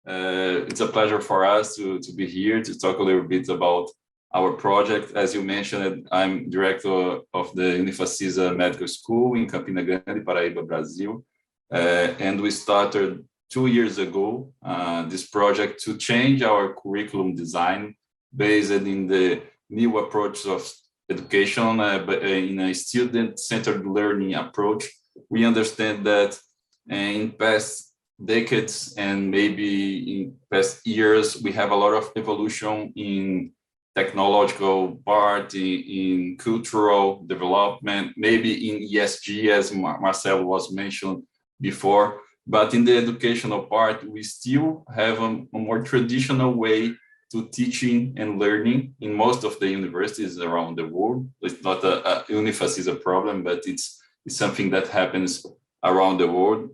It's a pleasure for us to be here to talk a little bit about our project. As you mentioned, I'm director of the Unifacisa Medical School in Campina Grande, Paraíba, Brazil. And we started 2 years ago this project to change our curriculum design based in the new approach of education, but in a student-centered learning approach. We understand that in past decades and maybe in past years, we have a lot of evolution in technological part, in cultural development, maybe in ESG, as Marcel was mentioned before. But in the educational part, we still have a more traditional way to teaching and learning in most of the universities around the world. It's not a Unifacisa problem, but it's something that happens around the world.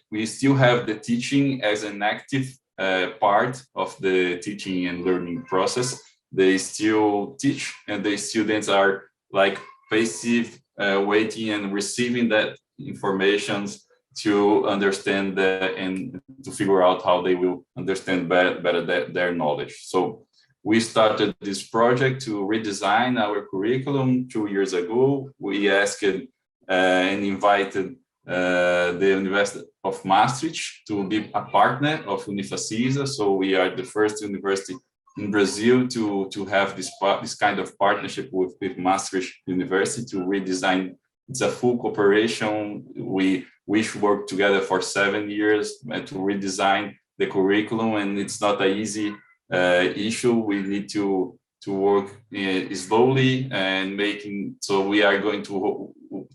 We still have the teaching as an active part of the teaching and learning process. They still teach, and the students are like passive, waiting and receiving that information to understand and to figure out how they will understand better their knowledge. So we started this project to redesign our curriculum 2 years ago. We asked and invited the University of Maastrich to be a partner of Unifacisa. So we are the first university in Brazil to have this kind of partnership with Maastrich University to redesign. It's a full cooperation. We worked together for 7 years to redesign the curriculum, and it's not an easy issue. We need to work slowly and making. So we are going to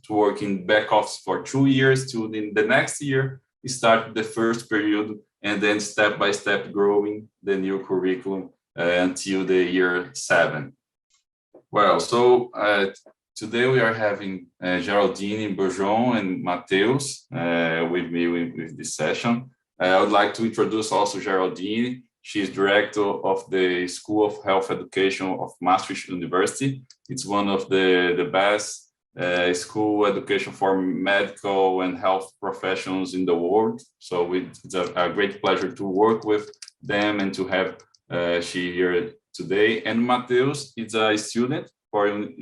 work in back office for 2 years to the next year start the first period, and then step by step growing the new curriculum until the year 7. Well, so today we are having Geraldine Bourgeon and Mateus with me with this session. I would like to introduce also Geraldine. She's director of the School of Health Education of Maastricht University. It's one of the best school education for medical and health professionals in the world. So it's a great pleasure to work with them and to have she here today. And Mateus is a student from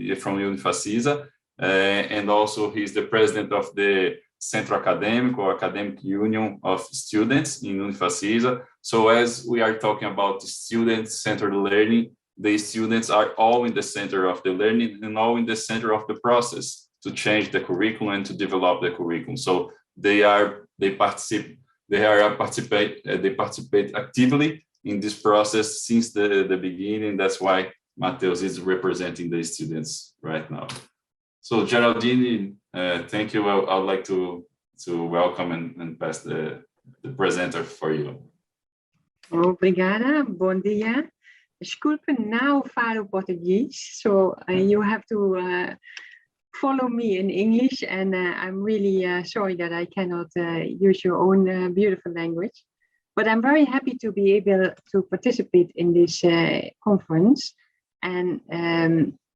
Unifacisa, and also he's the president of the Centro Acadêmico, Academic Union of Students in Unifacisa. So as we are talking about student-centered learning, the students are all in the center of the learning and all in the center of the process to change the curriculum and to develop the curriculum. So they participate actively in this process since the beginning. That's why Mateus is representing the students right now. So Geraldine, thank you. I would like to welcome and pass the presenter for you. Obrigada, bom dia. Desculpe, now falo Portuguese, so you have to follow me in English, and I'm really sorry that I cannot use your own beautiful language. But I'm very happy to be able to participate in this conference. And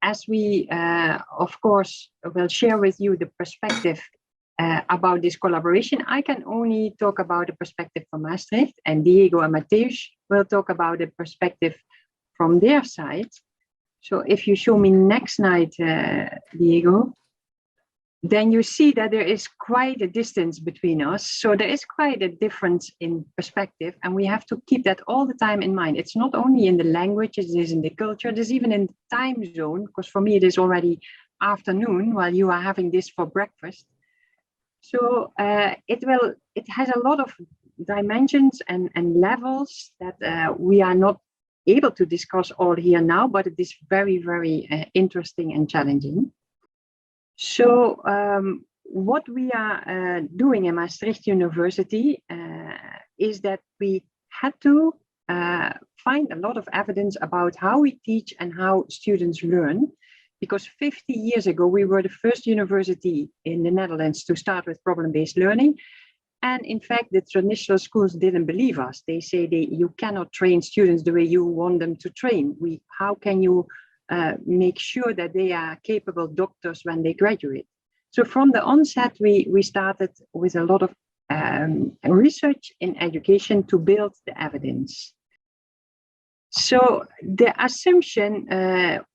as we, of course, will share with you the perspective about this collaboration, I can only talk about the perspective from Maastricht, and Diego and Mateus will talk about the perspective from their side. So if you show me next slide, Diego, then you see that there is quite a distance between us. So there is quite a difference in perspective, and we have to keep that all the time in mind. It's not only in the language, it is in the culture, it is even in the time zone, because for me it is already afternoon while you are having this for breakfast. So it has a lot of dimensions and levels that we are not able to discuss all here now, but it is very, very interesting and challenging. So what we are doing in Maastricht University is that we had to find a lot of evidence about how we teach and how students learn, because 50 years ago, we were the first university in the Netherlands to start with problem-based learning. And in fact, the traditional schools didn't believe us. They say you cannot train students the way you want them to train. How can you make sure that they are capable doctors when they graduate? So from the onset, we started with a lot of research in education to build the evidence. So the assumption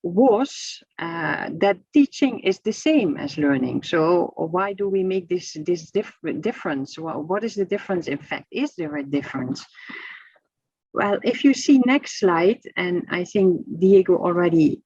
was that teaching is the same as learning. So why do we make this difference? Well, what is the difference? In fact, is there a difference? Well, if you see next slide, and I think Diego already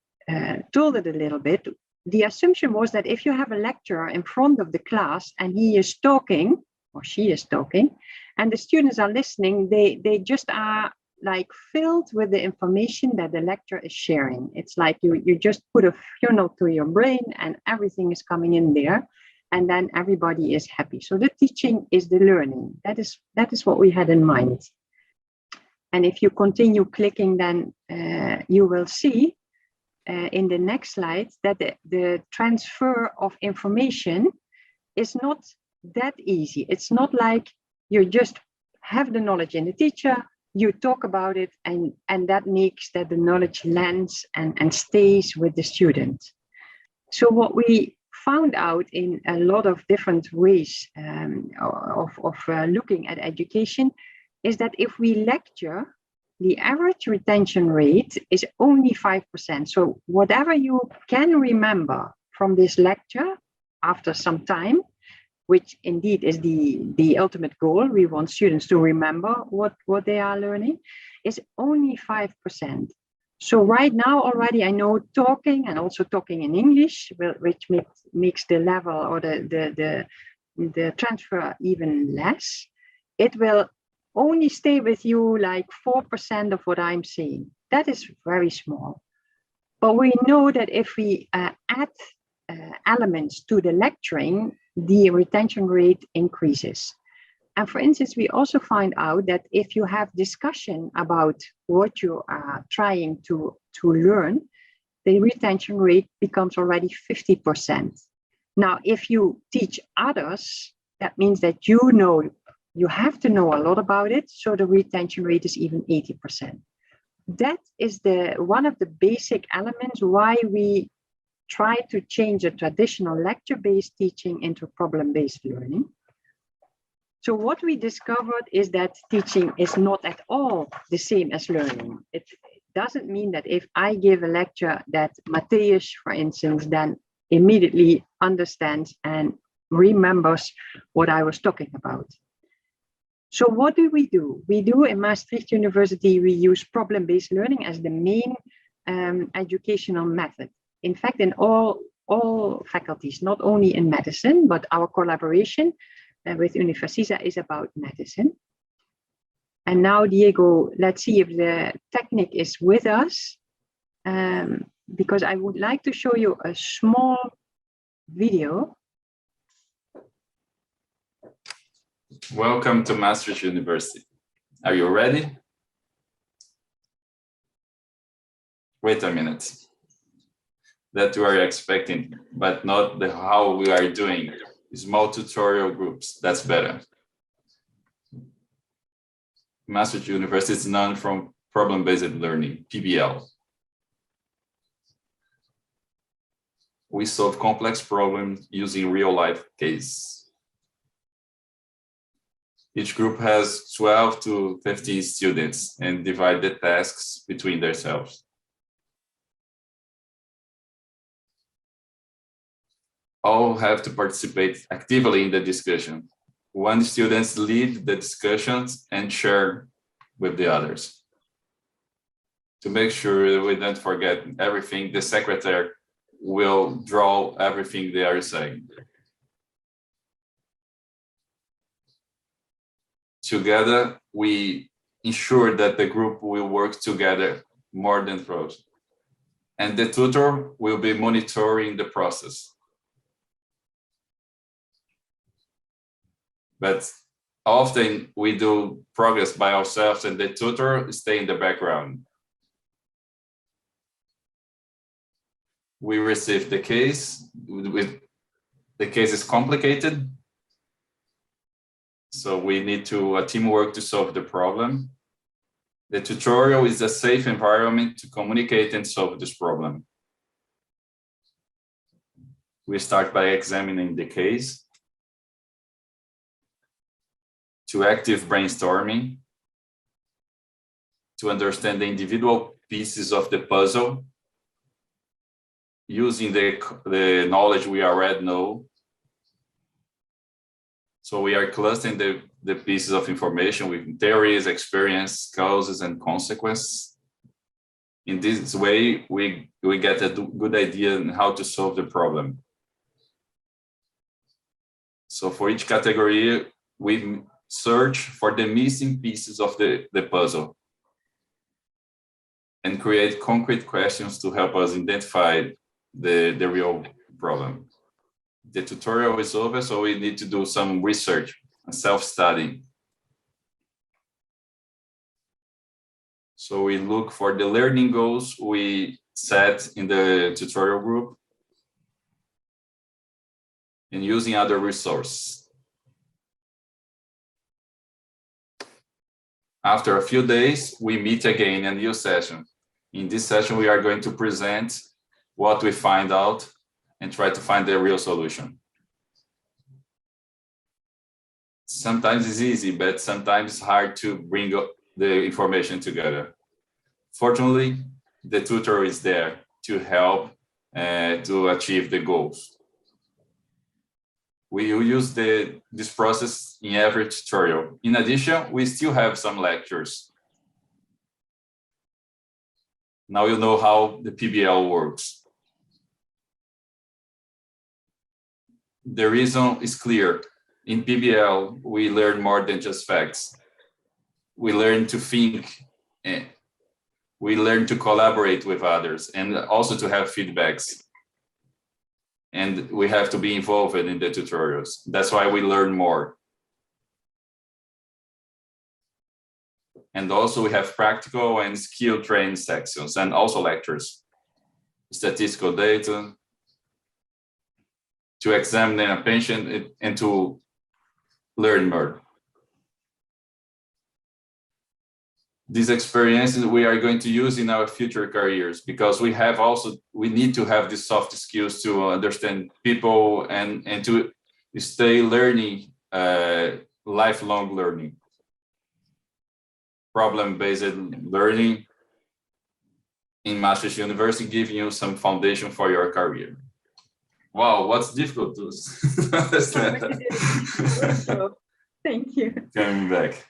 told it a little bit, the assumption was that if you have a lecturer in front of the class and he is talking, or she is talking, and the students are listening, they just are like filled with the information that the lecturer is sharing. It's like you just put a funnel to your brain and everything is coming in there, and then everybody is happy. So the teaching is the learning. That is what we had in mind. And if you continue clicking, then you will see in the next slide that the transfer of information is not that easy. It's not like you just have the knowledge in the teacher, you talk about it, and that makes that the knowledge lands and stays with the student. So what we found out in a lot of different ways of looking at education is that if we lecture, the average retention rate is only 5%. So whatever you can remember from this lecture after some time, which indeed is the ultimate goal, we want students to remember what they are learning, is only 5%. So right now already I know talking and also talking in English, which makes the level or the transfer even less. It will only stay with you like 4% of what I'm saying. That is very small. But we know that if we add elements to the lecturing, the retention rate increases. And for instance, we also find out that if you have discussion about what you are trying to learn, the retention rate becomes already 50%. Now, if you teach others, that means that you have to know a lot about it, so the retention rate is even 80%. That is one of the basic elements why we try to change a traditional lecture-based teaching into problem-based learning. So what we discovered is that teaching is not at all the same as learning. It doesn't mean that if I give a lecture that Matthias, for instance, then immediately understands and remembers what I was talking about. So what do? We do in Maastricht University, we use problem-based learning as the main educational method. In fact, in all faculties, not only in medicine, but our collaboration with Unifacisa is about medicine. And now, Diego, let's see if the technique is with us, because I would like to show you a small video. Welcome to Maastricht University. Are you ready? Wait a minute. That we are expecting, but not the how we are doing. Small tutorial groups, that's better. Maastricht University is known from problem-based learning, PBL. We solve complex problems using real-life cases. Each group has 12 to 15 students and divide the tasks between themselves. All have to participate actively in the discussion. One student lead the discussions and share with the others. To make sure we don't forget everything, the secretary will draw everything they are saying. Together, we ensure that the group will work together more than pros. And the tutor will be monitoring the process. But often we do progress by ourselves and the tutor stays in the background. We receive the case. The case is complicated. So we need a teamwork to solve the problem. The tutorial is a safe environment to communicate and solve this problem. We start by examining the case. to active brainstorming, to understand the individual pieces of the puzzle, using the knowledge we already know. So we are clustering the pieces of information with theories, experience, causes, and consequences. In this way, we get a good idea on how to solve the problem. So for each category, we search for the missing pieces of the puzzle and create concrete questions to help us identify the real problem. The tutorial is over, so we need to do some research and self-study. So we look for the learning goals we set in the tutorial group and using other resources. After a few days, we meet again in a new session. In this session, we are going to present what we find out and try to find the real solution. Sometimes it's easy, but sometimes it's hard to bring the information together. Fortunately, the tutor is there to help to achieve the goals. We will use this process in every tutorial. In addition, we still have some lectures. Now you know how the PBL works. The reason is clear. In PBL, we learn more than just facts. We learn to think, we learn to collaborate with others, and also to have feedbacks. And we have to be involved in the tutorials. That's why we learn more. And also we have practical and skill training sections, and also lectures, statistical data, to examine a patient and to learn more. These experiences we are going to use in our future careers, because we need to have these soft skills to understand people and to stay learning, lifelong learning. Problem-based learning in Maastricht University, giving you some foundation for your career. Wow, what's difficult to understand? Thank you. Coming back.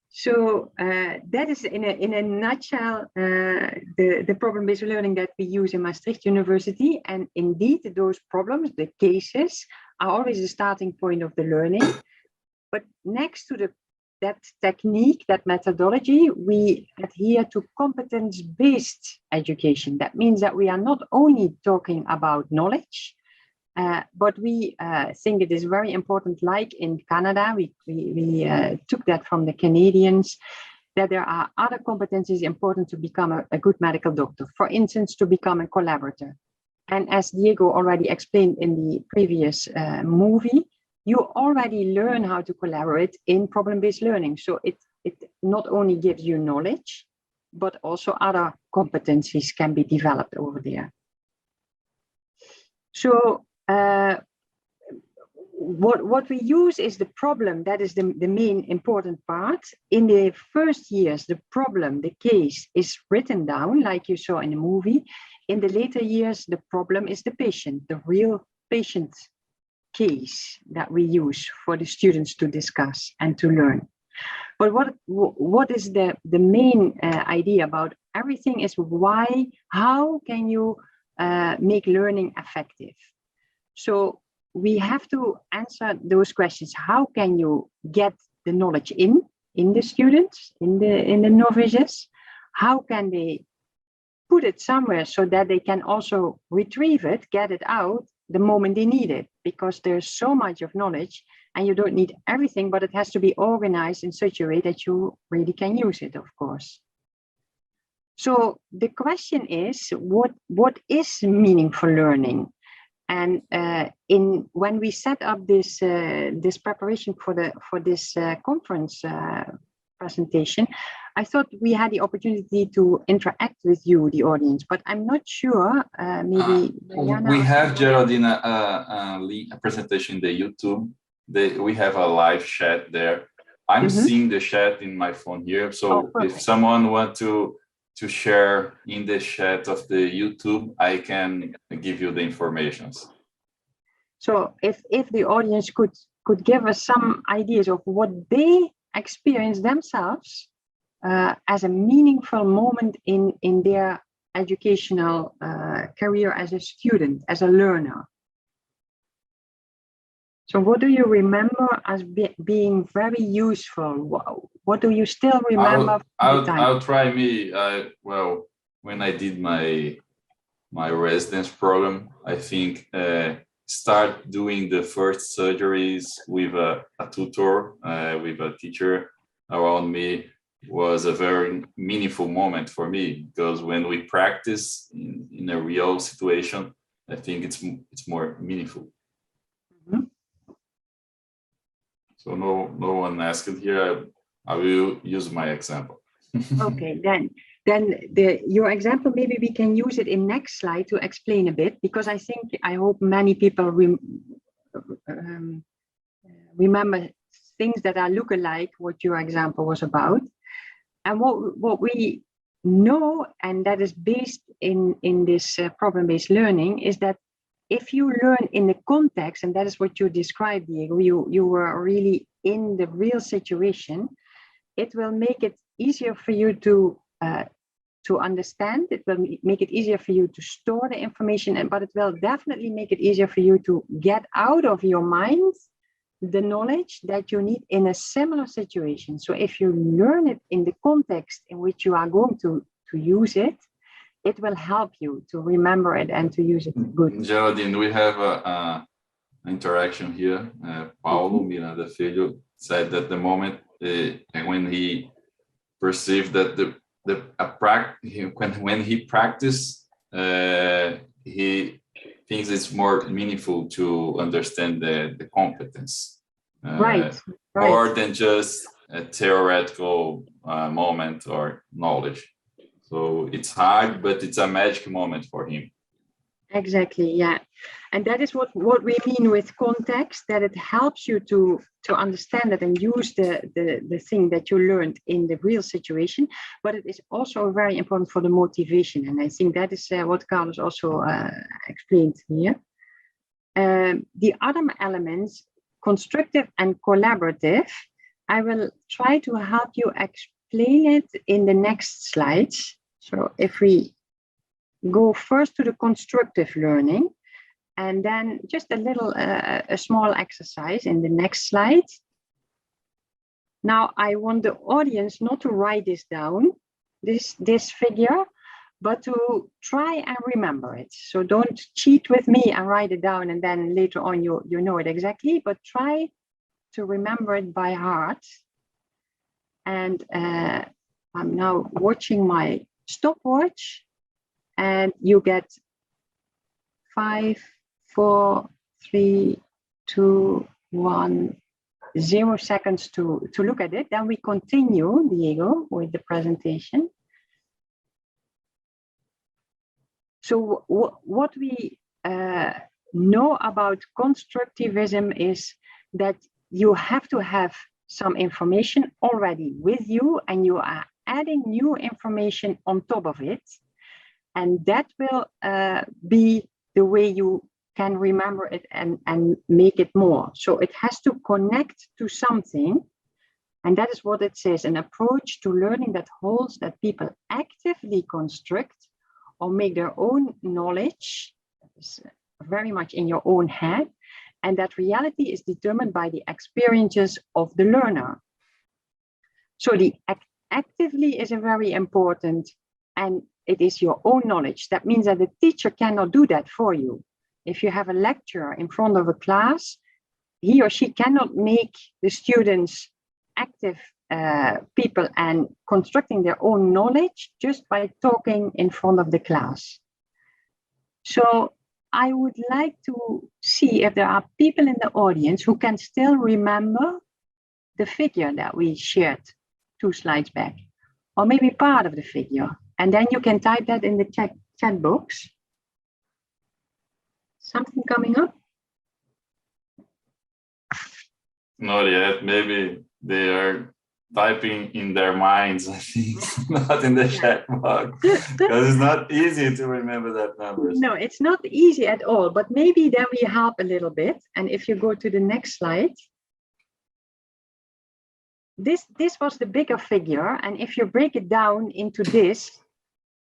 So that is in a nutshell the problem-based learning that we use in Maastricht University. And indeed, those problems, the cases, are always the starting point of the learning. But next to that technique, that methodology, we adhere to competence-based education. That means that we are not only talking about knowledge, but we think it is very important, like in Canada, we took that from the Canadians, that there are other competencies important to become a good medical doctor. For instance, to become a collaborator. And as Diego already explained in the previous movie, you already learn how to collaborate in problem-based learning. So it not only gives you knowledge, but also other competencies can be developed over there. So what we use is the problem. That is the main important part. In the first years, the problem, the case is written down like you saw in the movie. In the later years, the problem is the patient, the real patient case that we use for the students to discuss and to learn. But what is the main idea about everything is how can you make learning effective? So we have to answer those questions. How can you get the knowledge in the students, in the novices? How can they put it somewhere so that they can also retrieve it, get it out the moment they need it? Because there's so much of knowledge and you don't need everything, but it has to be organized in such a way that you really can use it, of course. So the question is, what is meaningful learning? And when we set up this preparation for this conference presentation, I thought we had the opportunity to interact with you, the audience, but I'm not sure. Maybe we have, Geraldine, a presentation in the YouTube. we have a live chat there. I'm seeing the chat in my phone here. So if someone want to share in the chat of the YouTube, I can give you the informations. So if the audience could give us some ideas of what they experience themselves as a meaningful moment in their educational career as a student, as a learner. So what do you remember as being very useful? What do you still remember? I'll try me. Well, when I did my residence program, I think start doing the first surgeries with a tutor, with a teacher around me was a very meaningful moment for me, because when we practice in a real situation, I think it's more meaningful. So no one asked it here. I will use my example. Okay, then your example, maybe we can use it in next slide to explain a bit, because I hope many people remember things that are look-alike what your example was about. And what we know, and that is based in this problem-based learning, is that if you learn in the context, and that is what you described, Diego, you were really in the real situation, it will make it easier for you to understand. It will make it easier for you to store the information, but it will definitely make it easier for you to get out of your mind the knowledge that you need in a similar situation. So if you learn it in the context in which you are going to use it, it will help you to remember it and to use it good. Geraldine, we have an interaction here. Paulo Miranda Filho said that the moment when he perceived that when he practiced, he thinks it's more meaningful to understand the competence, right. more than just a theoretical moment or knowledge. So it's hard, but it's a magic moment for him. Exactly, yeah. And that is what we mean with context, that it helps you to understand it and use the thing that you learned in the real situation, but it is also very important for the motivation. And I think that is what Carlos also explained here. The other elements, constructive and collaborative, I will try to help you explain it in the next slides. So if we go first to the constructive learning, and then just a small exercise in the next slide. Now I want the audience not to write this down, this figure, but to try and remember it. So don't cheat with me and write it down and then later on you know it exactly, but try to remember it by heart. And I'm now watching my stopwatch, and you get 5, 4, 3, 2, 1, 0 seconds to look at it. Then we continue, Diego, with the presentation. So what we know about constructivism is that you have to have some information already with you, and you are adding new information on top of it. And that will be the way you can remember it and make it more. So it has to connect to something. And that is what it says, an approach to learning that holds that people actively construct or make their own knowledge, very much in your own head, and that reality is determined by the experiences of the learner. So the actively is a very important, and it is your own knowledge. That means that the teacher cannot do that for you. If you have a lecturer in front of a class, he or she cannot make the students active people and constructing their own knowledge just by talking in front of the class. So I would like to see if there are people in the audience who can still remember the figure that we shared 2 slides back, or maybe part of the figure. And then you can type that in the chat box. Something coming up? Not yet. Maybe they are typing in their minds, I think, not in the chat box, because it's not easy to remember that numbers. No, it's not easy at all, but maybe then we help a little bit. And if you go to the next slide, this was the bigger figure. And if you break it down into this,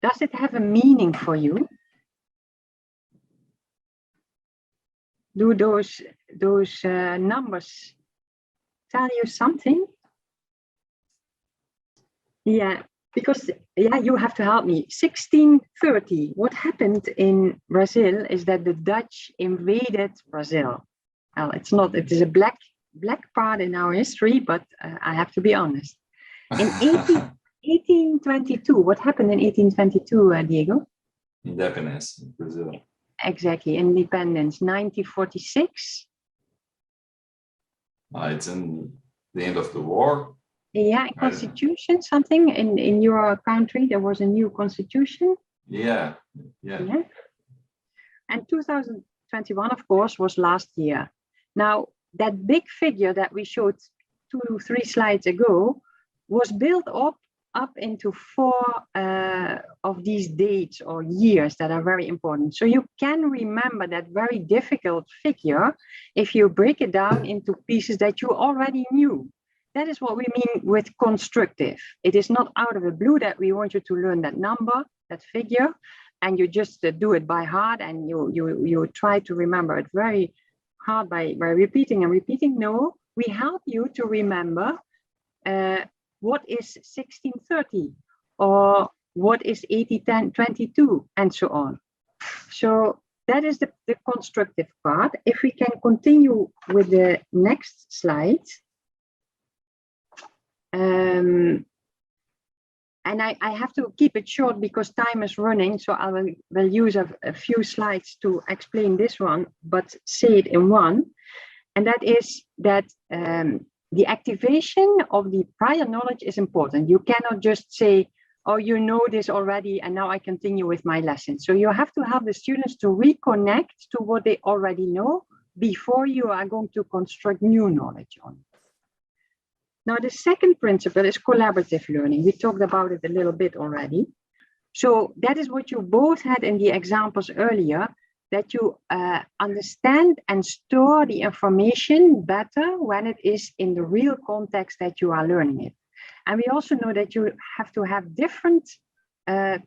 does it have a meaning for you? Do those numbers tell you something? Yeah, because you have to help me. 1630. What happened in Brazil is that the Dutch invaded Brazil. Well, it's not. It is a black part in our history, but I have to be honest. In 1822, what happened in 1822, Diego? Independence in Brazil. Exactly, independence. 1946. It's in the end of the war. Yeah, constitution, something in your country, there was a new constitution. Yeah. And 2021, of course, was last year. Now, that big figure that we showed 2 to 3 slides ago was built up into 4 of these dates or years that are very important. So you can remember that very difficult figure if you break it down into pieces that you already knew. That is what we mean with constructive. It is not out of the blue that we want you to learn that number, that figure, and you just do it by heart and you try to remember it very hard by repeating and repeating. No, we help you to remember what is 1630 or what is 801022 and so on. So that is the constructive part. If we can continue with the next slide. And I have to keep it short because time is running, so I will use a few slides to explain this one, but say it in one. And that is that the activation of the prior knowledge is important. You cannot just say, oh, you know this already, and now I continue with my lesson. So you have to help the students to reconnect to what they already know before you are going to construct new knowledge on it. Now, the second principle is collaborative learning. We talked about it a little bit already. So that is what you both had in the examples earlier, that you understand and store the information better when it is in the real context that you are learning it. And we also know that you have to have different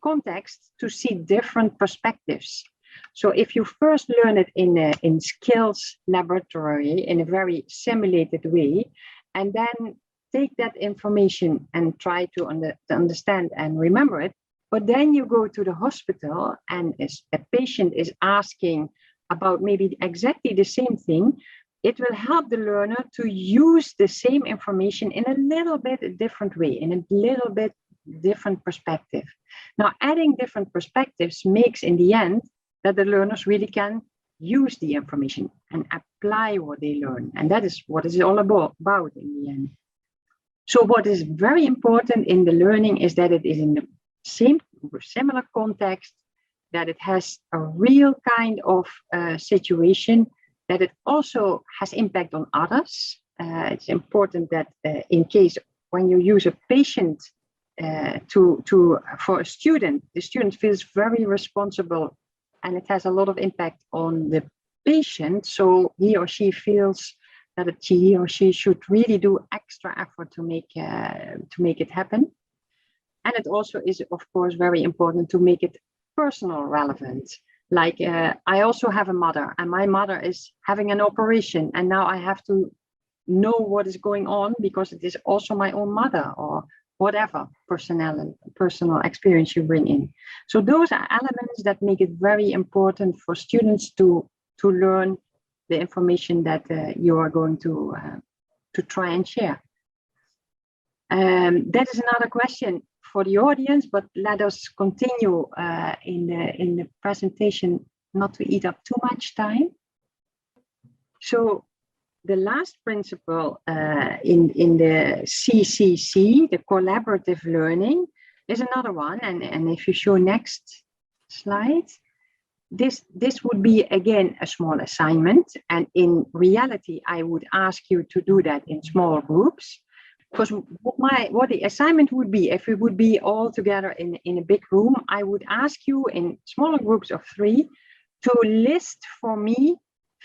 contexts to see different perspectives. So if you first learn it in skills laboratory in a very simulated way, and then take that information and try to understand and remember it, but then you go to the hospital and a patient is asking about maybe exactly the same thing, it will help the learner to use the same information in a little bit different way, in a little bit different perspective. Now, adding different perspectives makes in the end that the learners really can use the information and apply what they learn. And that is what it's all about in the end. So what is very important in the learning is that it is in the same or similar context, that it has a real kind of situation, that it also has impact on others. It's important that in case when you use a patient for a student, the student feels very responsible and it has a lot of impact on the patient. So he or she feels that he or she should really do extra effort to make it happen. And it also is, of course, very important to make it personal relevant. Like I also have a mother, and my mother is having an operation, and now I have to know what is going on because it is also my own mother, or whatever personal experience you bring in. So those are elements that make it very important for students to learn the information that you are going to try and share. That is another question for the audience, but let us continue in the presentation, not to eat up too much time. So the last principle in the CCC, the collaborative learning, is another one. And if you show next slide, this would be again a small assignment, and in reality I would ask you to do that in small groups, because what the assignment would be, if we would be all together in a big room, I would ask you in smaller groups of 3 to list for me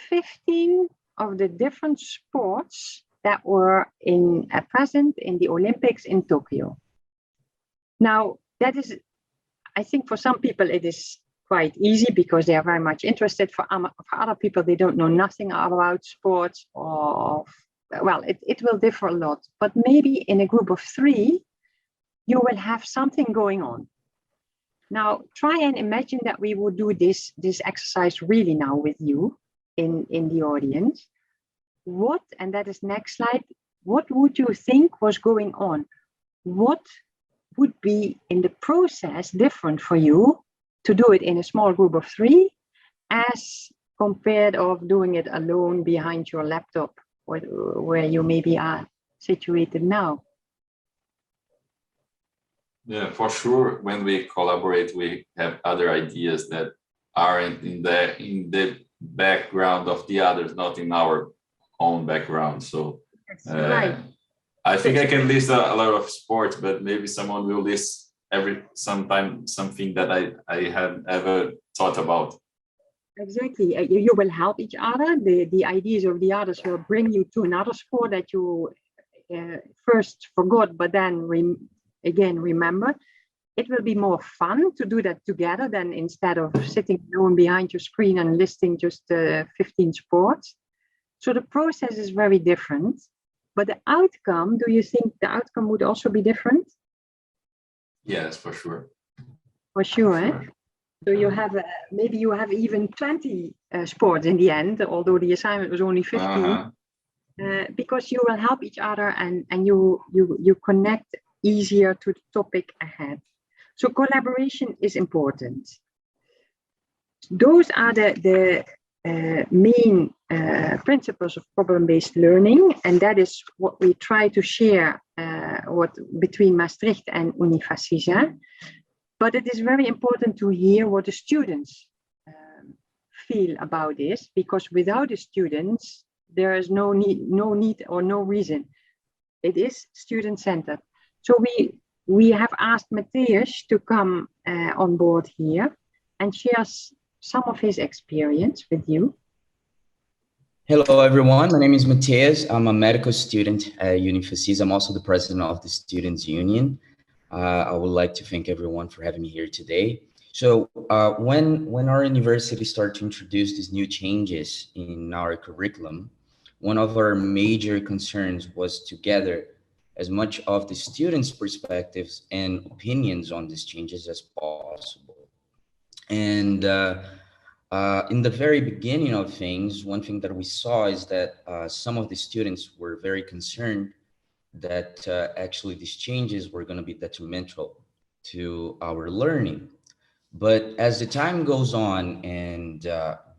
15 of the different sports that were present in the Olympics in Tokyo. Now, that is, I think for some people it is quite easy because they are very much interested. For other people, they don't know nothing about sports, or, well, it will differ a lot. But maybe in a group of 3, you will have something going on. Now, try and imagine that we would do this exercise really now with you in the audience. What, and that is next slide, what would you think was going on? What would be in the process different for you to do it in a small group of 3 as compared of doing it alone behind your laptop, where you maybe are situated now? Yeah, for sure. When we collaborate, we have other ideas that aren't in the background of the others, not in our own background. So right. I think I can list a lot of sports, but maybe someone will list sometime something that I haven't ever thought about. Exactly. You will help each other. The ideas of the others will bring you to another sport that you first forgot, but then again remember. It will be more fun to do that together than instead of sitting alone behind your screen and listing just 15 sports. So the process is very different, but the outcome, do you think the outcome would also be different? Yes, for sure. For sure, eh? So you have, maybe you have even 20 sports in the end, although the assignment was only 15, because you will help each other and you connect easier to the topic ahead. So collaboration is important. Those are the main principles of problem-based learning, and that is what we try to share between Maastricht and Unifacisa. But it is very important to hear what the students feel about this, because without the students, there is no need or no reason. It is student-centered. So we have asked Matthias to come on board here and share some of his experience with you. Hello, everyone. My name is Matthias. I'm a medical student at Unifacisa. I'm also the president of the Students' Union. I would like to thank everyone for having me here today. So when our university started to introduce these new changes in our curriculum, one of our major concerns was to gather as much of the students' perspectives and opinions on these changes as possible. And in the very beginning of things, one thing that we saw is that some of the students were very concerned that actually these changes were going to be detrimental to our learning. But as the time goes on and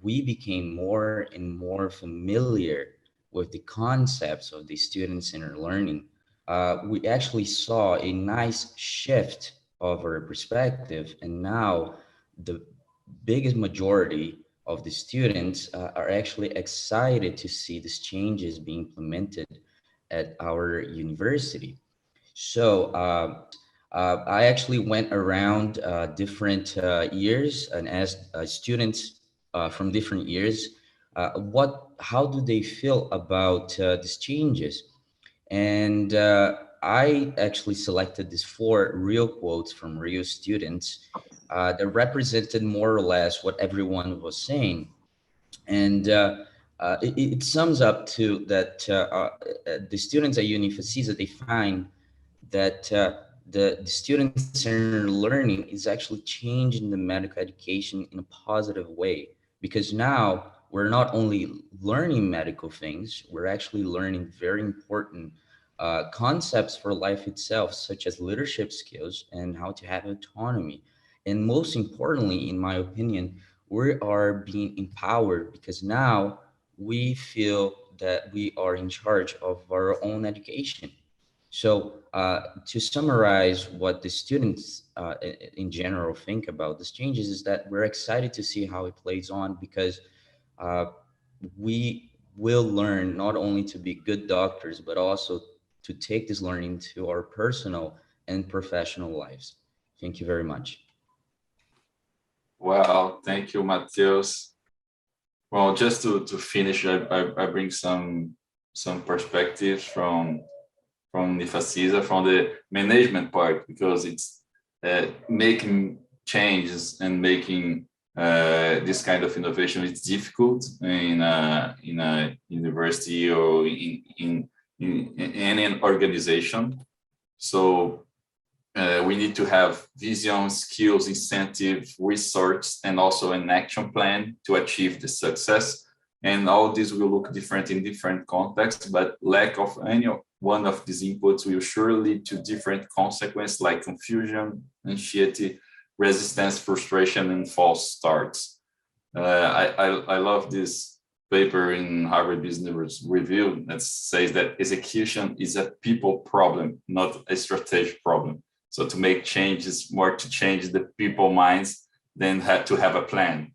we became more and more familiar with the concepts of the student-centered learning, we actually saw a nice shift of our perspective. And now the biggest majority of the students are actually excited to see these changes being implemented at our university. So I actually went around different years and asked students from different years how do they feel about these changes. And I actually selected these 4 real quotes from real students that represented more or less what everyone was saying. And it sums up to that the students at Unifacisa, they find that the student-centered learning is actually changing the medical education in a positive way, because now we're not only learning medical things, we're actually learning very important concepts for life itself, such as leadership skills and how to have autonomy. And most importantly, in my opinion, we are being empowered because now we feel that we are in charge of our own education. So to summarize what the students in general think about these changes is that we're excited to see how it plays on, because we will learn not only to be good doctors, but also to take this learning to our personal and professional lives. Thank you very much. Well, thank you, Matheus. Well, just to finish, I bring some perspectives from Unifacisa, from the management part, because it's making changes and making this kind of innovation. It's difficult in a university or in any organization. So we need to have vision, skills, incentive, research, and also an action plan to achieve the success. And all this will look different in different contexts, but lack of any one of these inputs will surely lead to different consequences like confusion, anxiety, resistance, frustration, and false starts. I love this paper in Harvard Business Review that says that execution is a people problem, not a strategy problem. So to make changes, more to change the people minds than to have a plan.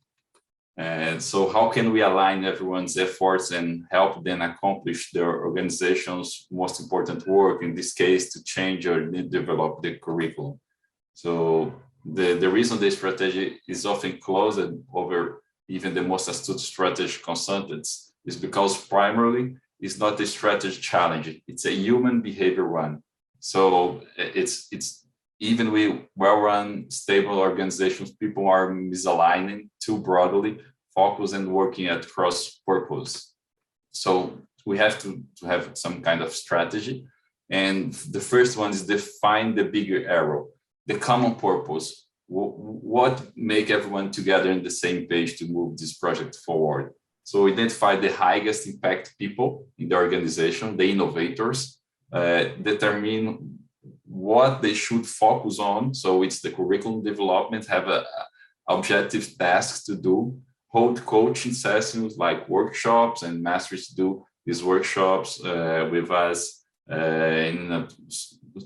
And so how can we align everyone's efforts and help them accomplish their organization's most important work, in this case, to change or develop the curriculum? So the reason the strategy is often closed over even the most astute strategy consultants is because primarily it's not a strategy challenge, it's a human behavior one. So it's even with well-run, stable organizations, people are misaligning too broadly, focus and working at cross purpose. So we have to have some kind of strategy. And the first one is define the bigger arrow, the common purpose. What make everyone together in the same page to move this project forward? So identify the highest impact people in the organization, the innovators, determine what they should focus on. So it's the curriculum development, have objective tasks to do, hold coaching sessions like workshops, and masters do these workshops with us in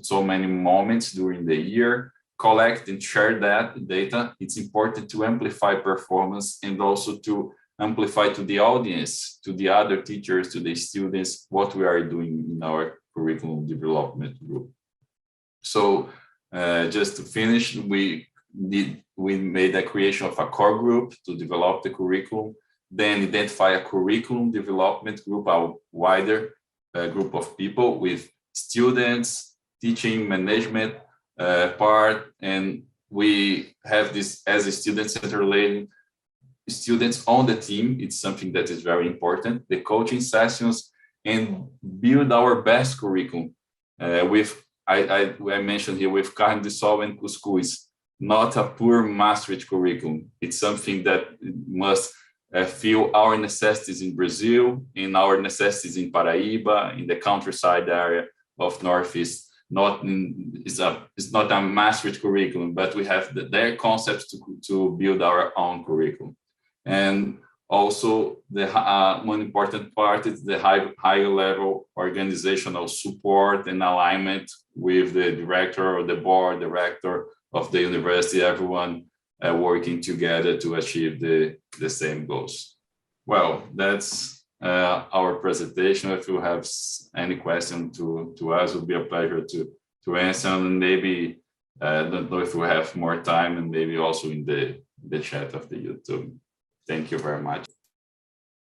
so many moments during the year, collect and share that data. It's important to amplify performance and also to amplify to the audience, to the other teachers, to the students, what we are doing in our curriculum development group. So just to finish, we made a creation of a core group to develop the curriculum, then identify a curriculum development group, a wider group of people with students, teaching, management part, and we have this as a student-centered learning, students on the team. It's something that is very important, the coaching sessions, and build our best curriculum with I mentioned here with carne de sol and couscous, not a poor Maastricht curriculum. It's something that must fill our necessities in Brazil, in our necessities in Paraíba, in the countryside area of Northeast. It's not a Maastricht curriculum, but we have their concepts to build our own curriculum. And also, the one important part is the higher level organizational support and alignment with the director or the board director of the university, everyone working together to achieve the same goals. Well, that's our presentation. If you have any question to us, it would be a pleasure to answer. And maybe, I don't know if we have more time, and maybe also in the chat of the YouTube. Thank you very much.